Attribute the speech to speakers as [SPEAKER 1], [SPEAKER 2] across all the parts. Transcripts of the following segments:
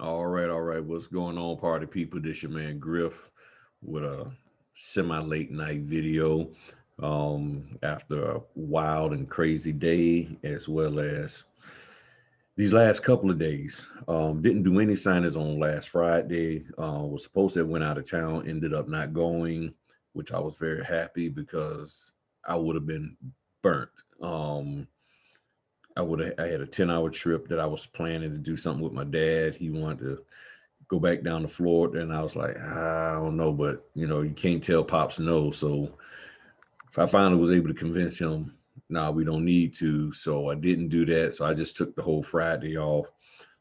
[SPEAKER 1] All right. What's going on, party people? This your man Griff with a semi-late night video. After a wild and crazy day, as well as these last couple of days. Didn't do any signings on last Friday. Was supposed to have went out of town, ended up not going, which I was very happy because I would have been burnt. Um, I had a 10-hour trip that I was planning to do something with my dad. He wanted to go back down to Florida, and I was like, I don't know, but you can't tell pops no. So if I finally was able to convince him, nah, we don't need to. So I didn't do that. So I just took the whole Friday off,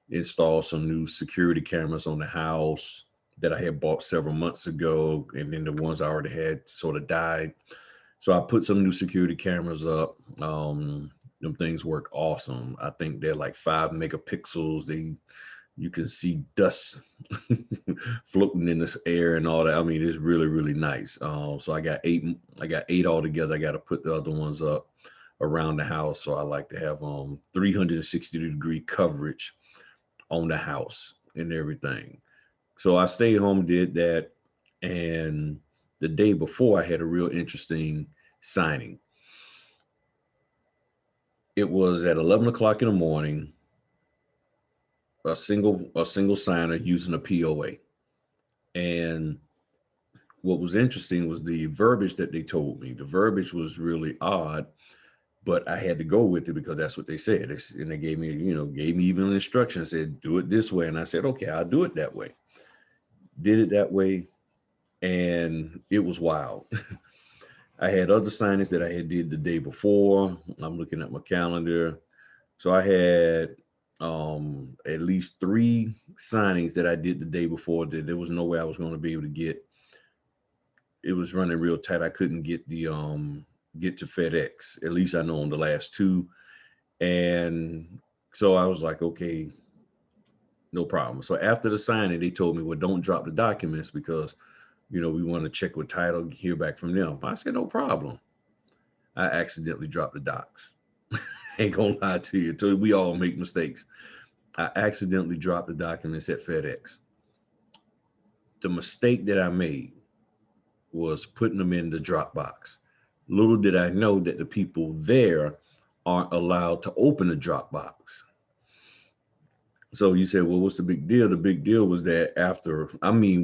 [SPEAKER 1] installed some new security cameras on the house that I had bought several months ago, and then the ones I already had sort of died. So I put some new security cameras up. Them things work awesome. I think they're like 5 megapixels. You can see dust floating in this air and all that. I mean, it's really, really nice. So I got eight altogether. I got to put the other ones up around the house. So I like to have 360-degree coverage on the house and everything. So I stayed home, did that, and the day before I had a real interesting signing. It was at 11 o'clock in the morning. A single signer using a POA. And what was interesting was the verbiage that they told me. The verbiage was really odd, but I had to go with it because that's what they said. And they gave me even instructions. Said do it this way, and I said okay, I'll do it that way. Did it that way, and it was wild. I had other signings that I had did the day before. I'm looking at my calendar. So I had at least three signings that I did the day before that there was no way I was going to be able to get. It was running real tight. I couldn't get to FedEx. At least I know on the last two. And so I was like, okay, no problem. So after the signing, they told me, well, don't drop the documents because we want to check with title, hear back from them. I said, no problem. I accidentally dropped the docs. Ain't gonna lie to you. We all make mistakes. I accidentally dropped the documents at FedEx. The mistake that I made was putting them in the Dropbox. Little did I know that the people there aren't allowed to open the Dropbox. So you said, well, what's the big deal? The big deal was that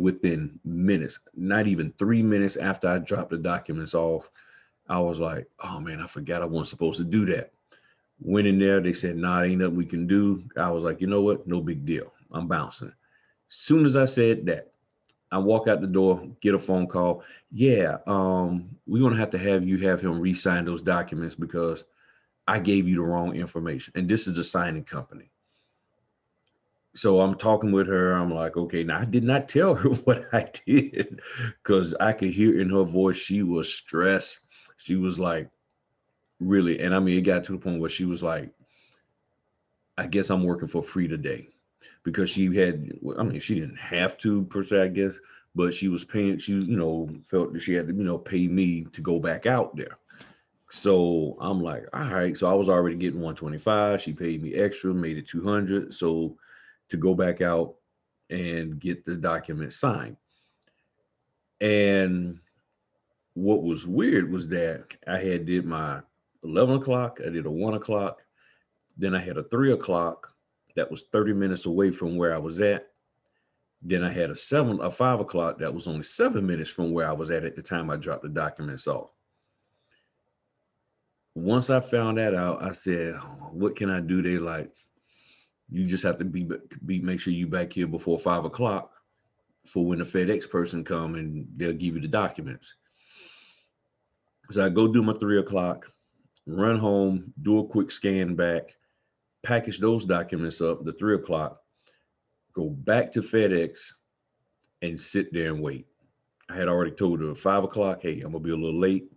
[SPEAKER 1] within minutes, not even 3 minutes after I dropped the documents off, I was like, oh man, I forgot I wasn't supposed to do that. Went in there, they said, nah, ain't nothing we can do. I was like, you know what? No big deal. I'm bouncing. Soon as I said that, I walk out the door, get a phone call. Yeah, we're gonna have him re-sign those documents because I gave you the wrong information. And this is a signing company. So I'm talking with her. I'm like, okay, now I did not tell her what I did because I could hear in her voice she was stressed. She was like, really, and I mean, it got to the point where she was like, I guess I'm working for free today because I mean, she didn't have to per se, I guess, but she was paying, felt that she had to, pay me to go back out there. So I'm like, all right. So I was already getting 125. She paid me extra, made it 200. So to go back out and get the document signed. And what was weird was that I had did my 11 o'clock, I did a 1 o'clock, then I had a 3 o'clock that was 30 minutes away from where I was at. Then I had a 5 o'clock that was only 7 minutes from where I was at the time I dropped the documents off. Once I found that out, I said, "What can I do?" They like, you just have to make sure you back here before 5 o'clock for when the FedEx person come and they'll give you the documents. So I go do my 3 o'clock, run home, do a quick scan back, package those documents up, the 3 o'clock, go back to FedEx and sit there and wait. I had already told her 5 o'clock, hey, I'm gonna be a little late.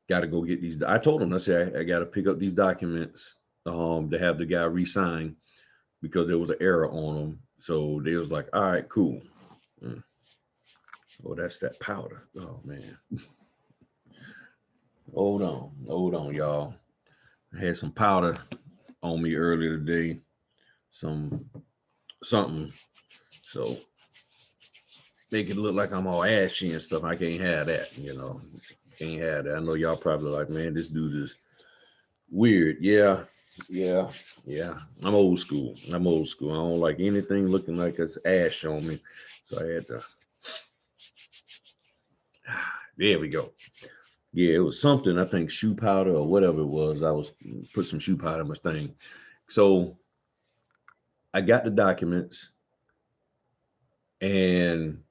[SPEAKER 1] Got to go get these. I told them, I said, I got to pick up these documents to have the guy re-sign because there was an error on them. So they was like, all right, cool. Mm. Oh, that's that powder. Oh man, hold on, y'all. I had some powder on me earlier today. Some something. So make it look like I'm all ashy and stuff. I can't have that, you know. Can't have that. I know y'all probably like, man, this dude is weird. Yeah, yeah, yeah. I'm old school. I'm old school. I don't like anything looking like it's ash on me. So I had to. There we go. Yeah, it was something. I think shoe powder or whatever it was. I was put some shoe powder in my thing. So I got the documents and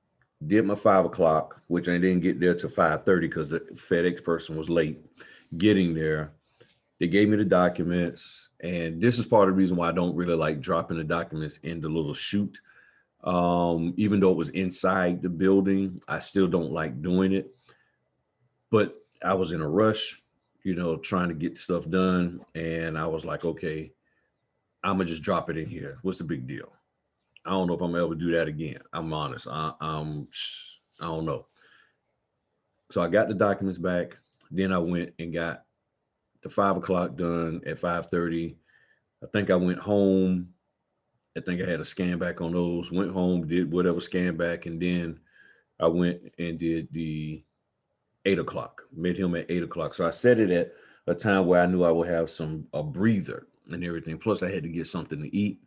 [SPEAKER 1] did my 5 o'clock, which I didn't get there till 5:30 because the FedEx person was late getting there. They gave me the documents, and this is part of the reason why I don't really like dropping the documents in the little chute. Even though it was inside the building, I still don't like doing it. But I was in a rush, you know, trying to get stuff done, and I was like, okay, I'm gonna just drop it in here. What's the big deal? I don't know if I'm gonna ever do that again. I'm honest. I don't know. So I got the documents back. Then I went and got the 5 o'clock done at 5:30. I think I went home. I think I had a scan back on those. Went home, did whatever scan back, and then I went and did the 8 o'clock. Met him at 8 o'clock. So I set it at a time where I knew I would have some a breather and everything. Plus, I had to get something to eat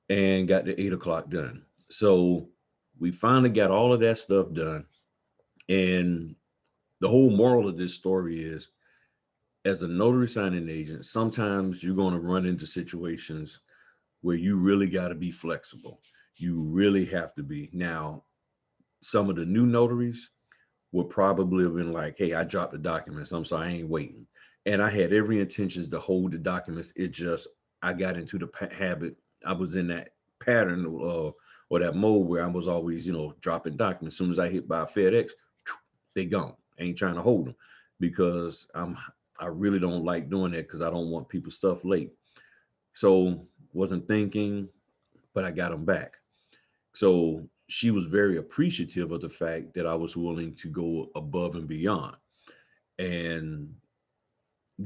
[SPEAKER 1] and got the 8 o'clock done. So we finally got all of that stuff done. And the whole moral of this story is, as a notary signing agent, sometimes you're going to run into situations where you really got to be flexible. You really have to be. Now, some of the new notaries would probably have been like, hey, I dropped the documents. I'm sorry, I ain't waiting. And I had every intention to hold the documents. It just, I got into the habit. I was in that pattern or that mode where I was always, you know, dropping documents. As soon as I hit by FedEx, they gone. I ain't trying to hold them because I really don't like doing that because I don't want people's stuff late. So wasn't thinking, but I got them back. So she was very appreciative of the fact that I was willing to go above and beyond and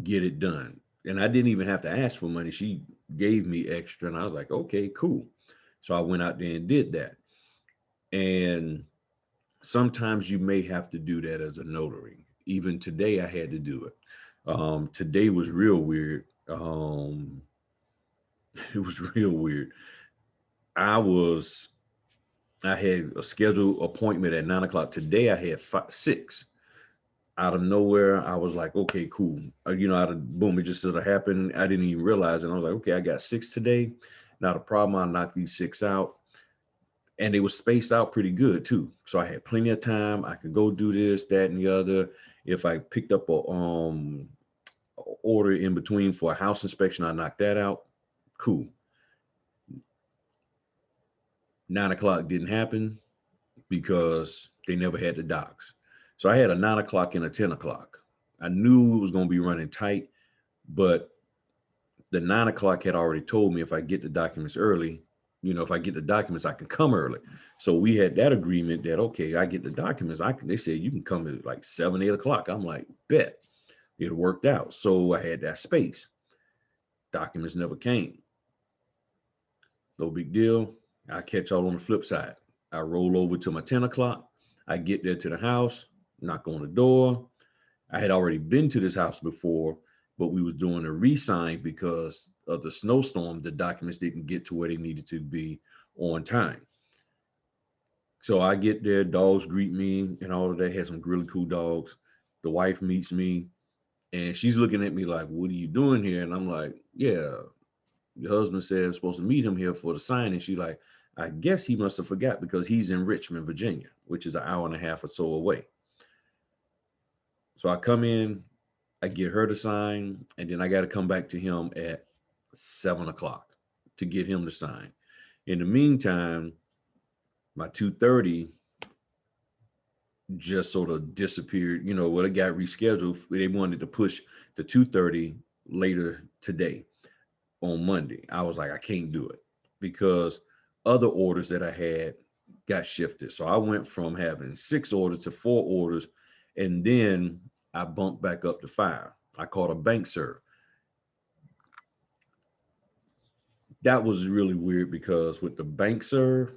[SPEAKER 1] get it done. And I didn't even have to ask for money. She gave me extra, and I was like, okay, cool. So I went out there and did that. And sometimes you may have to do that as a notary. Even today, I had to do it. Today was real weird. It was real weird. I was I had a scheduled appointment at 9 o'clock. Today I had six. Out of nowhere, I was like, okay, cool. You know, out of boom, it just sort of happened. I didn't even realize it. I was like, okay, I got six today. Not a problem. I'll knock these six out. And they were spaced out pretty good too. So I had plenty of time. I could go do this, that, and the other. If I picked up a order in between for a house inspection, I knocked that out. Cool. 9 o'clock didn't happen because they never had the docs. So I had a 9 o'clock and a 10 o'clock. I knew it was going to be running tight, but the 9 o'clock had already told me if I get the documents early, you know, if I get the documents, I can come early. So we had that agreement that, okay, I get the documents. They said you can come at like 7, 8 o'clock. I'm like, bet. It worked out. So I had that space. Documents never came. No big deal. I catch y'all on the flip side. I roll over to my 10 o'clock. I get there to the house, knock on the door. I had already been to this house before, but we was doing a re-sign because of the snowstorm. The documents didn't get to where they needed to be on time. So I get there, dogs greet me and all of that. Had some really cool dogs. The wife meets me and she's looking at me like, what are you doing here? And I'm like, yeah, your husband said I'm supposed to meet him here for the sign. And she's like, I guess he must have forgot because he's in Richmond, Virginia, which is an hour and a half or so away. So I come in, I get her to sign, and then I got to come back to him at 7 o'clock to get him to sign. In the meantime, my 2:30 just sort of disappeared. You know, it got rescheduled. They wanted to push the 2:30 later today on Monday. I was like, I can't do it because other orders that I had got shifted. So I went from having 6 orders to 4 orders, and then I bumped back up to 5. I called a bank server. that was really weird because with the bank serve,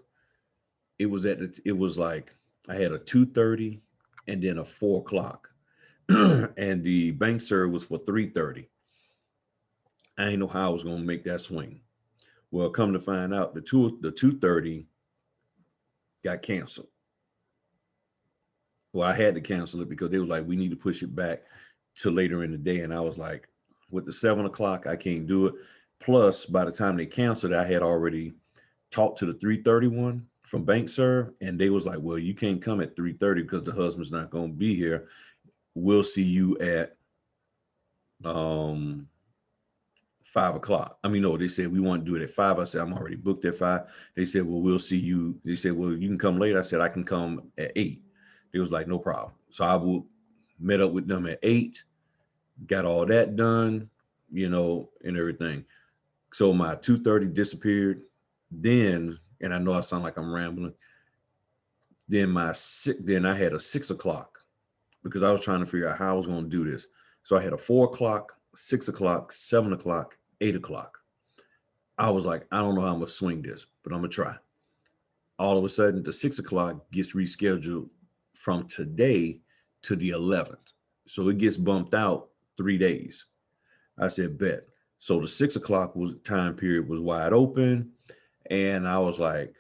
[SPEAKER 1] it was like I had a 2:30 and then a 4 o'clock. And the bank serve was for 3:30. I didn't know how I was gonna make that swing. Well, come to find out, the 2:30 got canceled. Well, I had to cancel it because they was like, we need to push it back to later in the day. And I was like, with the 7 o'clock, I can't do it. Plus, by the time they canceled it, I had already talked to the 3:31 from BankServe, and they was like, well, you can't come at 3:30 because the husband's not going to be here. We'll see you at um 5 o'clock. I mean, no, they said we want to do it at 5. I said, I'm already booked at 5. They said, well, we'll see you. They said, well, you can come later. I said, I can come at 8. They was like, no problem. So I met up with them at 8, got all that done, and everything. So my 2:30 disappeared. Then, and I know I sound like I'm rambling. Then I had a 6 o'clock because I was trying to figure out how I was going to do this. So I had a 4 o'clock, 6 o'clock, 7 o'clock, 8 o'clock. I was like, I don't know how I'm gonna swing this, but I'm gonna try. All of a sudden, the 6 o'clock gets rescheduled from today to the 11th. So it gets bumped out 3 days. I said, bet. So the 6 o'clock was time period was wide open. And I was like,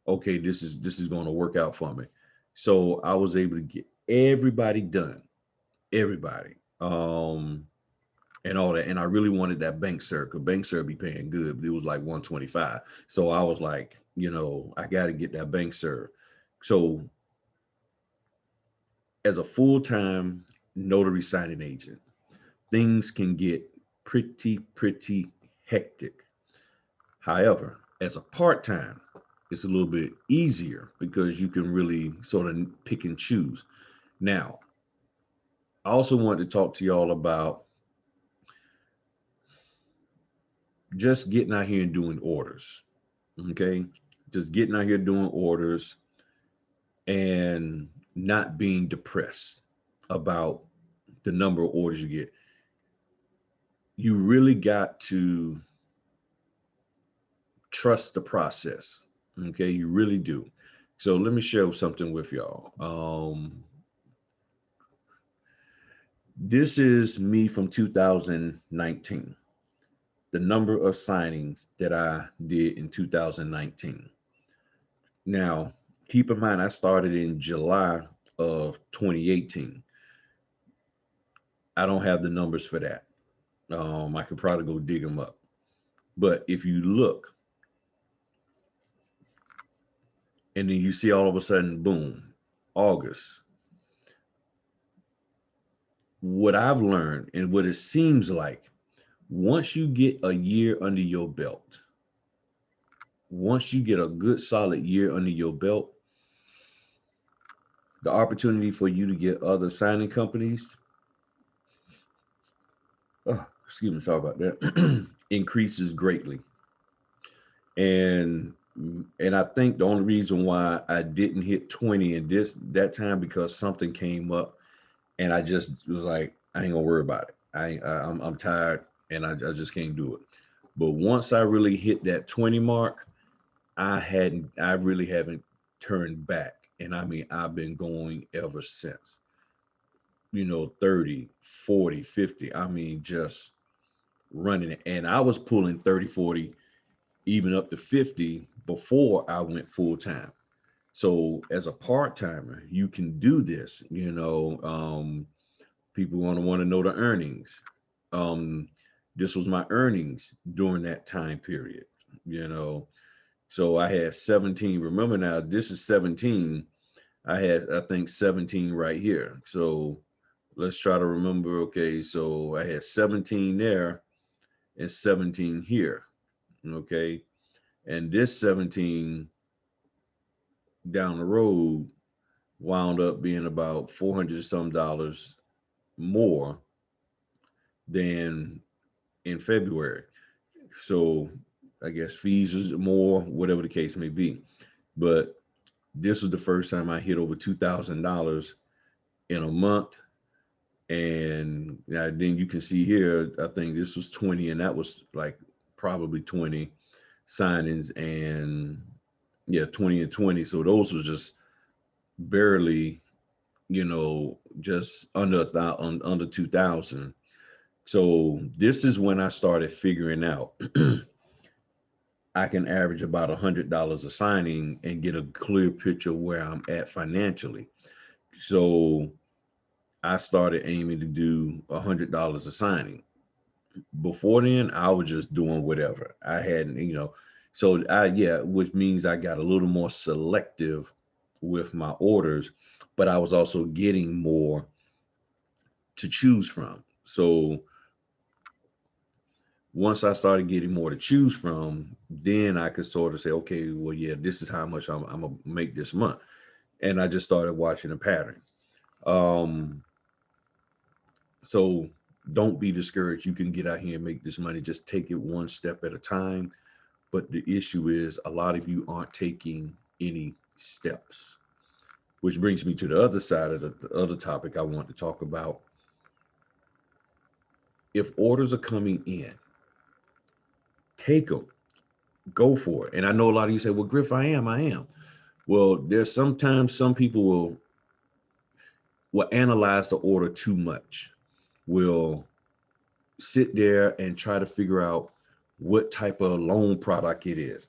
[SPEAKER 1] okay, this is going to work out for me. So I was able to get everybody done, everybody, and all that. And I really wanted that bank cert because bank cert be paying good, but it was like 125. So I was like, I got to get that bank cert. So as a full-time notary signing agent, things can get pretty hectic. However, as a part-time, it's a little bit easier because you can really sort of pick and choose. Now, I also want to talk to y'all about just getting out here and doing orders. Okay. Just getting out here doing orders and not being depressed about the number of orders you get. You really got to trust the process. Okay. You really do. So let me share something with y'all. This is me from 2019, the number of signings that I did in 2019. Now, keep in mind, I started in July of 2018. I don't have the numbers for that. I could probably go dig them up. But if you look and then you see all of a sudden, boom, August, what I've learned and what it seems like, once you get a year under your belt, once you get a good solid year under your belt, the opportunity for you to get other signing companies, excuse me, sorry about that, increases greatly. And and I think the only reason why I didn't hit 20 in that time because something came up and I just was like, I ain't gonna worry about it. I'm tired and I just can't do it. But once I really hit that 20 mark, I really haven't turned back. And I mean, I've been going ever since, 30, 40, 50. I mean, just running it. And I was pulling 30, 40, even up to 50 before I went full time. So as a part timer, you can do this. People want to know the earnings. Um, this was my earnings during that time period. You know, so I had 17. Remember now, this is 17. I think 17 right here. So let's try to remember. Okay, so I had 17 there and 17 here. Okay, and this 17 down the road wound up being about 400 some dollars more than in February. So I guess fees is more, whatever the case may be. But this was the first time I hit over $2,000 in a month. And then you can see here, I think this was 20, and that was like probably 20. signings, and yeah, 20 and 20. So those was just barely, just under under 2,000. So this is when I started figuring out I can average about $100 a signing and get a clear picture of where I'm at financially. So I started aiming to do $100 a signing. Before then, I was just doing whatever. I hadn't, so yeah, which means I got a little more selective with my orders, but I was also getting more to choose from. So once I started getting more to choose from, then I could sort of say, okay, well, yeah, this is how much I'm gonna make this month. And I just started watching a pattern. Um, so don't be discouraged. You can get out here and make this money. Just take it one step at a time. But the issue is a lot of you aren't taking any steps, which brings me to the other side of the other topic I want to talk about. If orders are coming in, take them, go for it. And I know a lot of you say, well, Griff, I am. Well, there's sometimes some people will analyze the order too much, will sit there and try to figure out what type of loan product it is.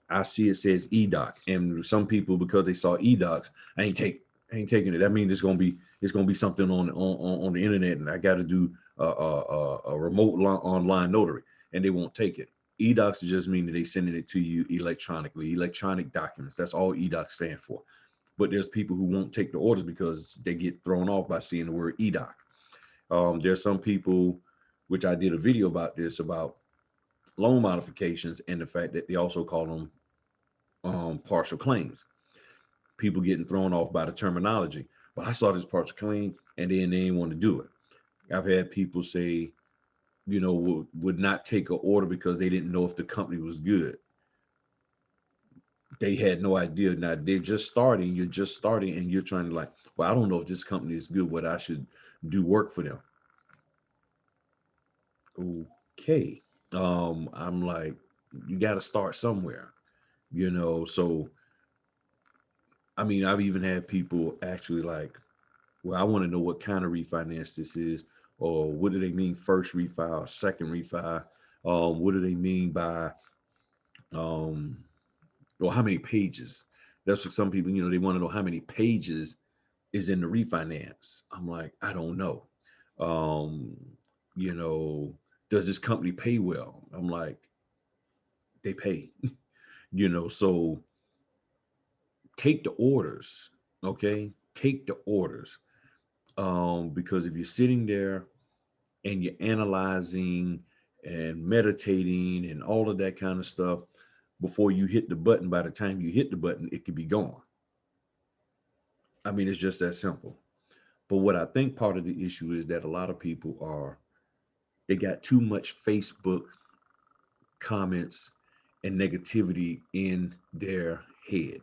[SPEAKER 1] I see it says eDoc, and some people, because they saw eDocs, I ain't taking it. That means it's gonna be something on the internet, and I got to do a remote online notary, and they won't take it. eDocs just mean that they sending it to you electronically, electronic documents. That's all eDocs stand for. But there's people who won't take the orders because they get thrown off by seeing the word eDoc. There's some people, which I did a video about this, about loan modifications and the fact that they also call them partial claims. People getting thrown off by the terminology. Well, I saw this partial claim and then they didn't want to do it. I've had people say, would not take an order because they didn't know if the company was good. They had no idea. Now they're just starting, you're just starting, and you're trying to like, well, I don't know if this company is good, what I should do work for them. Okay. I'm like, you got to start somewhere, so I mean, I've even had people actually like, well, I want to know what kind of refinance this is, or what do they mean first refi or second refi? What do they mean by, um, or how many pages? That's what some people, they want to know how many pages is in the refinance. I'm like, I don't know. Um, you know, does this company pay well? I'm like, they pay, so take the orders, okay? Take the orders. Because if you're sitting there and you're analyzing and meditating and all of that kind of stuff before you hit the button, by the time you hit the button, it could be gone. I mean, it's just that simple. But what I think part of the issue is that a lot of people they got too much Facebook comments and negativity in their head.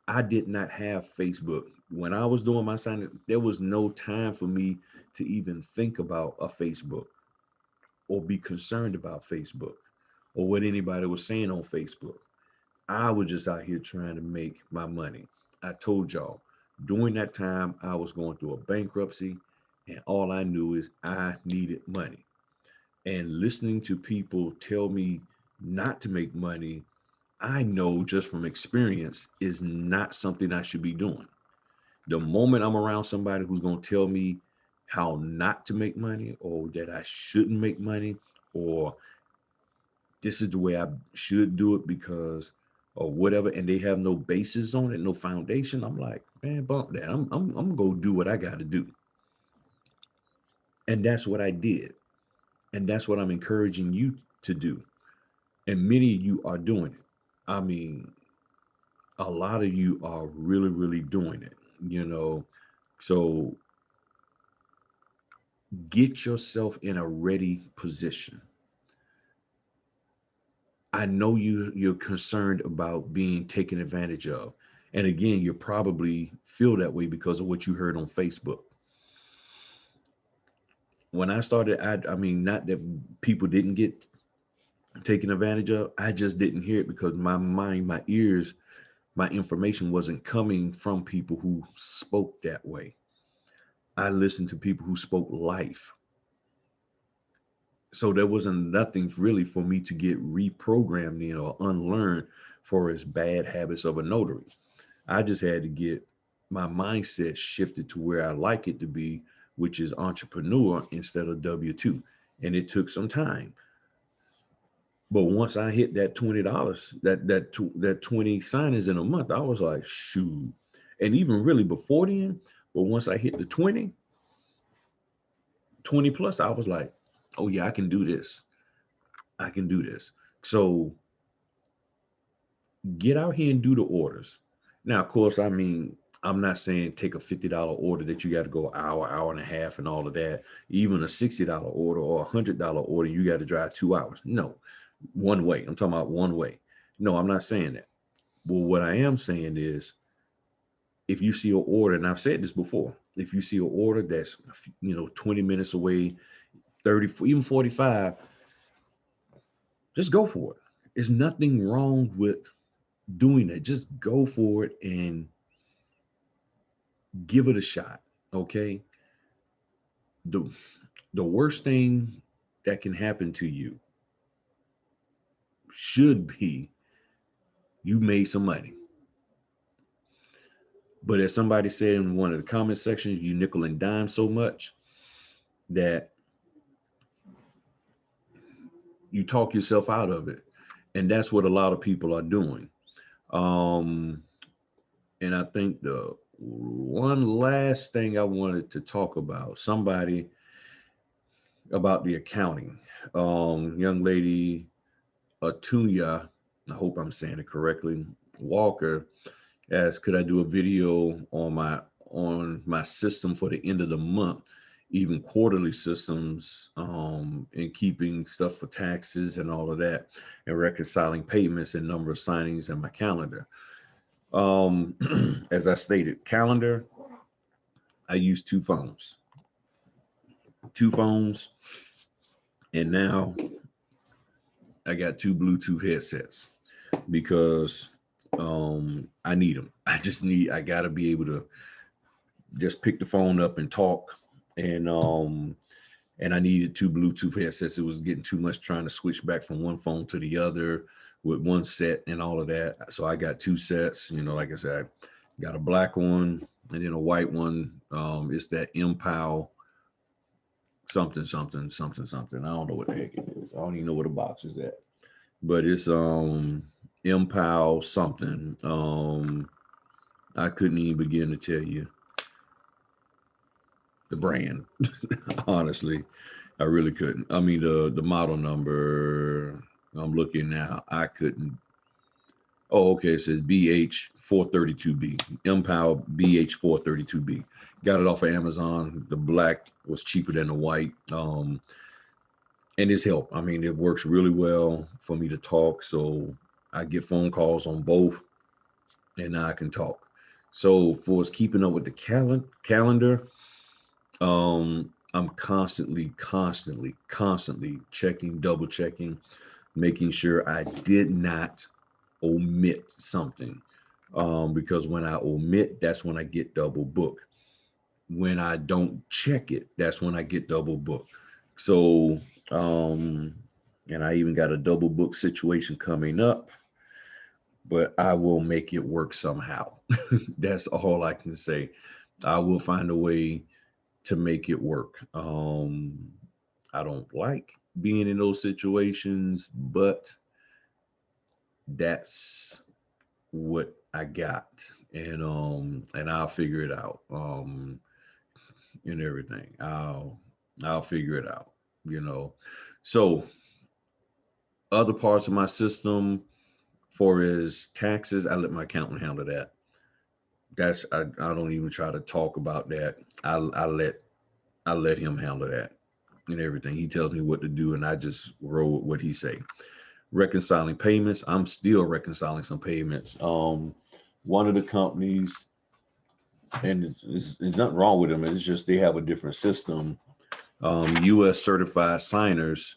[SPEAKER 1] I did not have Facebook. When I was doing my signing, there was no time for me to even think about a Facebook or be concerned about Facebook or what anybody was saying on Facebook. I was just out here trying to make my money. I told y'all during that time I was going through a bankruptcy and all I knew is I needed money. And listening to people tell me not to make money, I know just from experience is not something I should be doing. The moment I'm around somebody who's going to tell me how not to make money or that I shouldn't make money or this is the way I should do it because or whatever, and they have no basis on it, no foundation, I'm like, man, bump that. I'm gonna go do what I got to do, and that's what I did, and that's what I'm encouraging you to do, and many of you are doing it. I mean, a lot of you are really, really doing it. So get yourself in a ready position. I know you're concerned about being taken advantage of. And again, you probably feel that way because of what you heard on Facebook. When I started, I mean, not that people didn't get taken advantage of. I just didn't hear it because my mind, my ears, my information wasn't coming from people who spoke that way. I listened to people who spoke life. So there wasn't nothing really for me to get reprogrammed in or unlearn for his bad habits of a notary. I just had to get my mindset shifted to where I like it to be, which is entrepreneur instead of W-2. And it took some time. But once I hit that $20, that 20 signings in a month, I was like, shoot. And even really before then, but once I hit the 20 plus, I was like, oh yeah, I can do this. I can do this. So get out here and do the orders. Now, of course, I mean, I'm not saying take a $50 order that you got to go hour, hour and a half, and all of that. Even a $60 order or $100 order, you got to drive 2 hours. No, one way. I'm talking about one way. No, I'm not saying that. Well, what I am saying is, if you see an order, and I've said this before, if you see an order that's 20 minutes away, 30, even 45, just go for it. There's nothing wrong with doing it. Just go for it and give it a shot. Okay. The the worst thing that can happen to you should be you made some money. But as somebody said in one of the comment sections, you nickel and dime so much that you talk yourself out of it. And that's what a lot of people are doing. Um, and I think the one last thing I wanted to talk about, somebody about the accounting. Young lady Atunya, I hope I'm saying it correctly, Walker asked, could I do a video on my system for the end of the month, even quarterly systems, and keeping stuff for taxes and all of that, and reconciling payments and number of signings in my calendar. As I stated, calendar, I use two phones, and now I got two Bluetooth headsets because I need them. I gotta be able to just pick the phone up and talk. And I needed two Bluetooth headsets. It was getting too much trying to switch back from one phone to the other with one set and all of that. So I got two sets. Like I said, I got a black one and then a white one. It's that Impal something something something something. I don't know what the heck it is. I don't even know where the box is at. But it's Impal something. I couldn't even begin to tell you the brand. Honestly, I really couldn't. I mean, the model number. I'm looking now. I couldn't. Oh, okay. It says BH432B. Empower BH432B. Got it off of Amazon. The black was cheaper than the white. And it's helped. I mean, it works really well for me to talk. So I get phone calls on both, and now I can talk. So for us keeping up with the calendar, I'm constantly checking, double checking, making sure I did not omit something. Because when I omit, that's when I get double booked. When I don't check it, that's when I get double booked. So, and I even got a double book situation coming up, but I will make it work somehow. That's all I can say. I will find a way to make it work. I don't like being in those situations, but that's what I got, and I'll figure it out. And everything. I'll figure it out. You know. So other parts of my system, for his taxes, I let my accountant handle that. I don't even try to talk about that. I let him handle that and everything. He tells me what to do, and I just roll with what he say. Reconciling payments, I'm still reconciling some payments. One of the companies, and it's nothing wrong with them. It's just they have a different system. U.S. certified signers,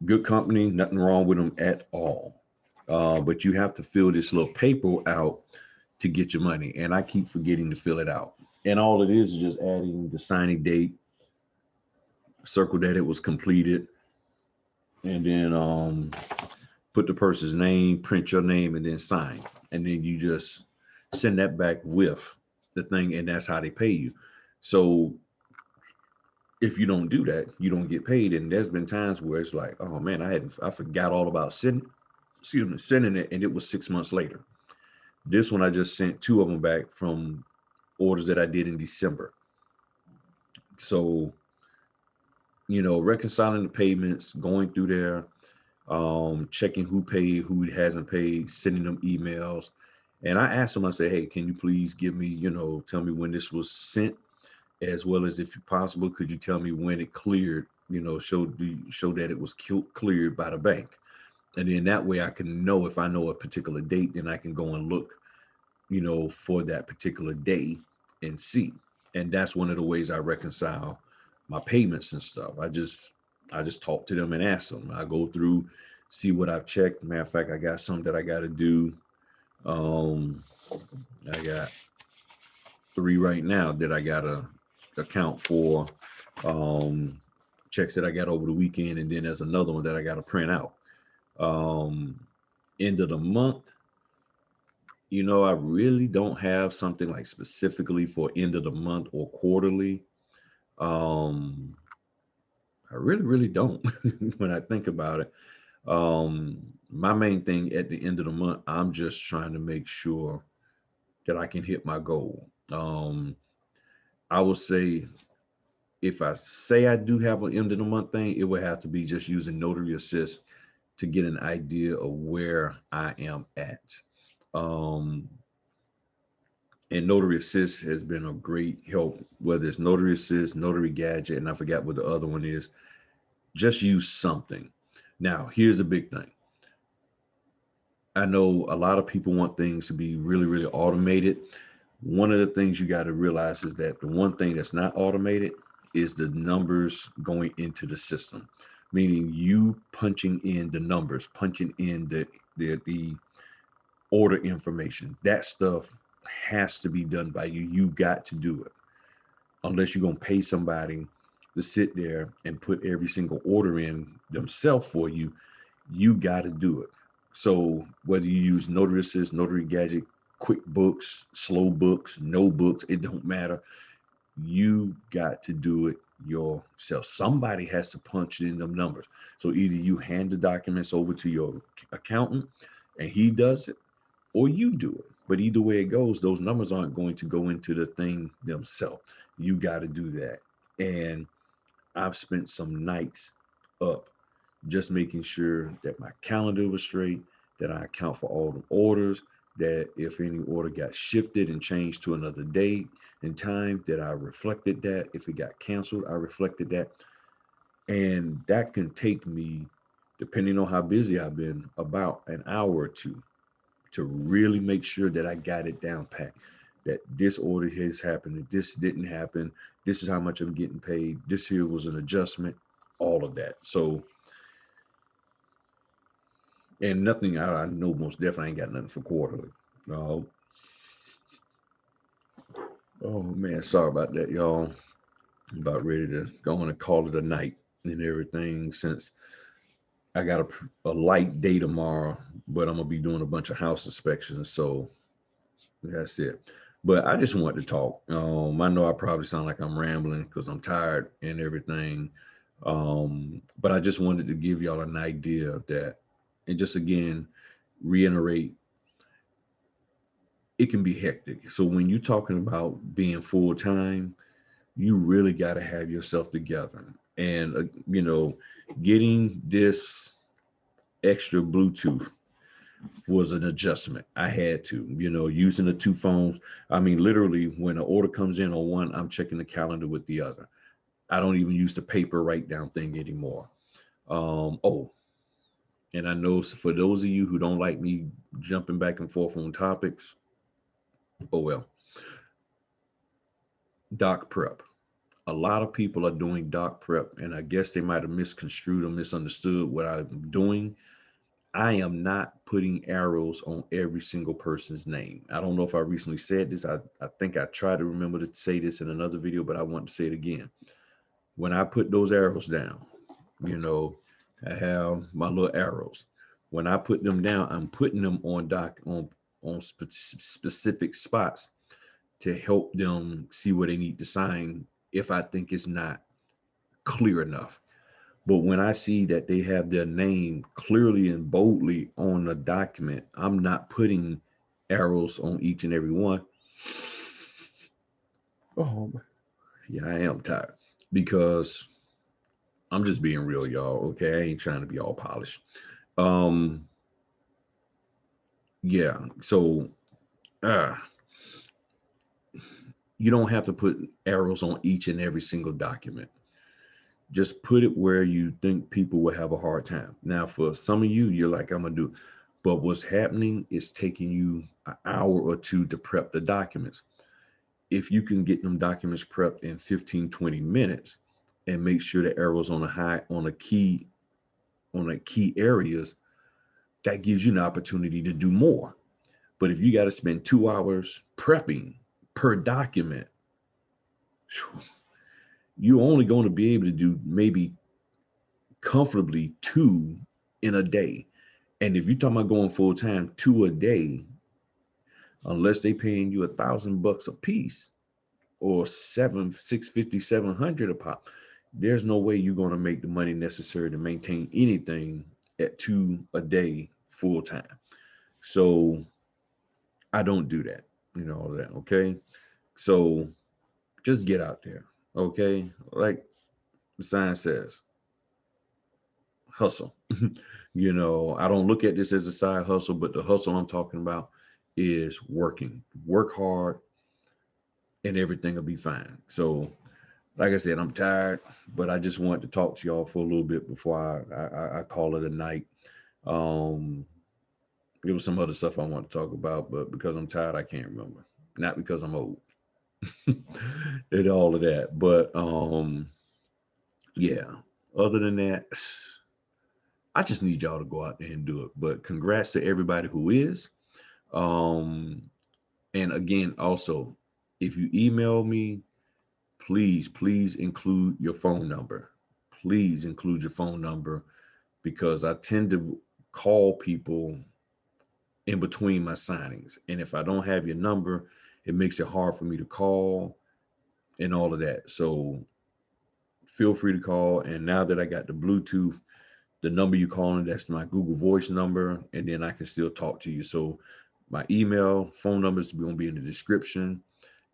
[SPEAKER 1] Good company, nothing wrong with them at all. But you have to fill this little paper out to get your money. And I keep forgetting to fill it out. And all it is just adding the signing date, circle that it was completed, and then put the person's name, print your name, and then sign. And then you just send that back with the thing, and that's how they pay you. So if you don't do that, you don't get paid. And there's been times where it's like, oh man, I forgot all about sending it, and it was 6 months later. This one I just sent two of them back from orders that I did in December. So, reconciling the payments, going through there, checking who paid, who hasn't paid, sending them emails. And I asked them, I said, hey, can you please give me, tell me when this was sent, as well as if possible, could you tell me when it cleared, show that it was cleared by the bank. And then that way I can know, if I know a particular date, then I can go and look, for that particular day and see. And that's one of the ways I reconcile my payments and stuff. I just talk to them and ask them. I go through, see what I've checked. Matter of fact, I got some that I got to do. Um, I got three right now that I got to account for, um, checks that I got over the weekend, and then there's another one that I got to print out. Um, End of the month, I really don't have something like specifically for end of the month or quarterly. Um, I really, really don't when I think about it. My main thing at the end of the month, I'm just trying to make sure that I can hit my goal. I would say, if I say I do have an end of the month thing, it would have to be just using Notary Assist to get an idea of where I am at. Um, and Notary Assist has been a great help, whether it's Notary Assist, Notary Gadget, and I forgot what the other one is. Just use something. Now, here's the big thing. I know a lot of people want things to be really, really automated. One of the things you got to realize is that the one thing that's not automated is the numbers going into the system, meaning you punching in the numbers, punching in the order information. That stuff has to be done by you. You got to do it, unless you're going to pay somebody to sit there and put every single order in themselves for you. You got to do it. So whether you use Notary Assist, Notary Gadget, QuickBooks, Slow Books, No Books, it don't matter. You got to do it yourself. Somebody has to punch in them numbers. So either you hand the documents over to your accountant and he does it, or you do it. But either way it goes, those numbers aren't going to go into the thing themselves. You got to do that. And I've spent some nights up just making sure that my calendar was straight, that I account for all the orders, that if any order got shifted and changed to another date and time, that I reflected that. If it got canceled, I reflected that. And that can take me, depending on how busy I've been, about an hour or two to really make sure that I got it down pat. That this order has happened, that this didn't happen, this is how much I'm getting paid, this here was an adjustment, all of that. So, and nothing, I know most definitely ain't got nothing for quarterly. Uh, oh man, sorry about that, y'all. I'm about ready to go on and call it a night and everything, since I got a light day tomorrow, but I'm gonna be doing a bunch of house inspections. So that's it. But I just wanted to talk. I know I probably sound like I'm rambling because I'm tired and everything. But I just wanted to give y'all an idea of that. And just again, reiterate, it can be hectic. So when you're talking about being full time, you really got to have yourself together. And, getting this extra Bluetooth was an adjustment. I had to, using the two phones. I mean, literally, when an order comes in on one, I'm checking the calendar with the other. I don't even use the paper write down thing anymore. Oh, and I know for those of you who don't like me jumping back and forth on topics, oh well, doc prep. A lot of people are doing doc prep, and I guess they might have misconstrued or misunderstood what I'm doing. I am not putting arrows on every single person's name. I don't know if I recently said this. I think I tried to remember to say this in another video, but I want to say it again. When I put those arrows down, you know, I have my little arrows. When I put them down, I'm putting them on specific spots to help them see what they need to sign if I think it's not clear enough. But when I see that they have their name clearly and boldly on the document, I'm not putting arrows on each and every one. Oh, yeah, I am tired because I'm just being real, y'all. Okay, I ain't trying to be all polished. Um, yeah. So, uh, you don't have to put arrows on each and every single document. Just put it where you think people will have a hard time. Now, for some of you, you're like, I'm gonna do it. But what's happening is taking you an hour or two to prep the documents. If you can get them documents prepped in 15, 20 minutes and make sure the arrows on the key areas, that gives you an opportunity to do more. But if you got to spend 2 hours prepping per document, you're only going to be able to do maybe comfortably two in a day. And if you're talking about going full time, two a day, unless they paying you $1,000 a piece or 650, 700 a pop, there's no way you're going to make the money necessary to maintain anything at two a day full time. So I don't do that, all that. Okay. So just get out there. Okay. Like the sign says, hustle. I don't look at this as a side hustle, but the hustle I'm talking about is working. Work hard and everything will be fine. So, like I said, I'm tired, but I just wanted to talk to y'all for a little bit before I call it a night. Um, there was some other stuff I want to talk about, but because I'm tired, I can't remember. Not because I'm old. And all of that. But yeah. Other than that, I just need y'all to go out there and do it. But congrats to everybody who is. Um, and again, also, if you email me, please include your phone number. Please include your phone number because I tend to call people in between my signings. And if I don't have your number, it makes it hard for me to call and all of that. So feel free to call. And now that I got the Bluetooth, the number you calling, that's my Google Voice number, and then I can still talk to you. So my email, phone numbers going to be in the description.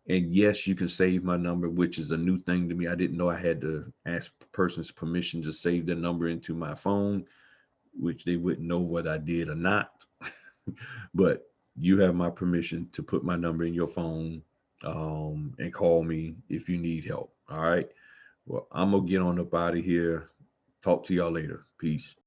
[SPEAKER 1] And yes, you can save my number, which is a new thing to me. I didn't know I had to ask person's permission to save their number into my phone, which they wouldn't know whether I did or not. But you have my permission to put my number in your phone and call me if you need help. All right. Well, I'm going to get on up out of here. Talk to y'all later. Peace.